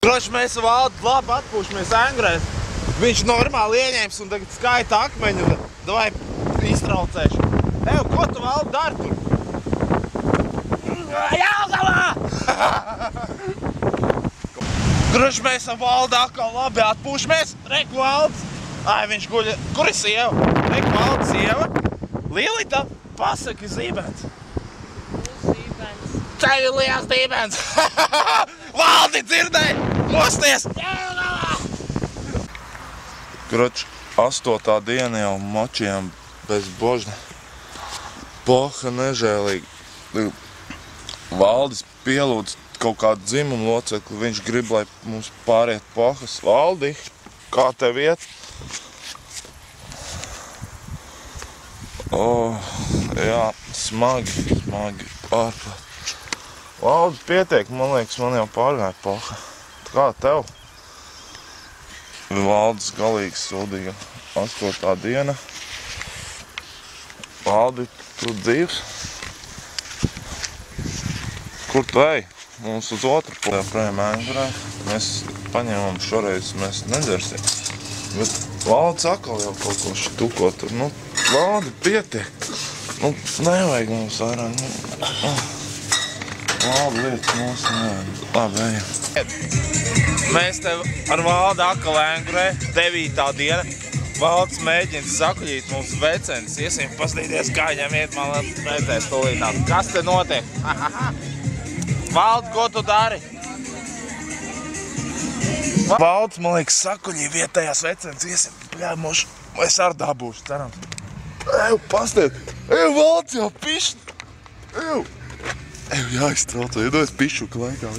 Droši mēs Valdi labi atpūšamies Engrēs. Viņš normāli ieņēms un tagad skaita akmeņu un davai iztraucēšu. Ev, ko tu Valdi dari tur? Jāgalā! Droši mēs Valdi atkal labi atpūšamies. Reku Valds. Ai, viņš guļa. Kur ir sieva? Reku Valdi sieva. Lielita, pasaki zībens. Zībens. Tev ir liels zībens. Valdi dzirdēji! Mosties! Kroč, 8. diena jau močījām bez božna. Poha nežēlīgi. Valdis pielūdz kaut kādu dzimumu locekli. Viņš grib, lai mums pāriet pohas. Valdi, kā tev iet? Jā, smagi ārprāt. Valdi, pietiek, man liekas, man jau pārgāja poha. Kā tev? Valdis galīgi sūdīga. 8. diena. Valdi, tu dzīvs? Kur tu ej? Mums uz otru pusi projām Engrē. Mēs paņēmām šoreiz, mēs nedzersim. Bet Valdis atkal jau kaut ko štuko tur. Nu, Valdi, pietiek. Nu, nevajag mums vairāk. Valdi, lietas mums nevajag. Labi, ejam. Mēs tev ar Valdi atkal Engrē, 9. diena. Valdis mēģina sakuļīt mums vecenis. Iesim pastīties, kā viņam iet, man redzēs tūlītāt. Kas te notiek? Valdi, ko tu dari? Valdis, man liekas, sakuļī vietējās vecenis. Iesim, bļēmuši. Es ar dabūšu, cerams. Eju, pastiet. Eju, Valdis jau pišķi. Eju, jāiztrauco. Iedojas pišķuka laikā.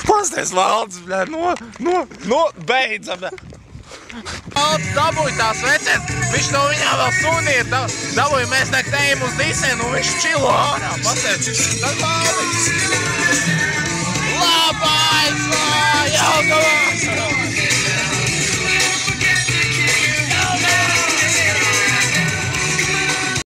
Pasties, Valdis, beidzam. Valdis dabūja tās vecenes, viņš no viņām vēl suni ir, dabūja mēs nektējam uz disenu, un viņš čilo ārā, pasties. Tas Valdis. Labais, Jāgalā!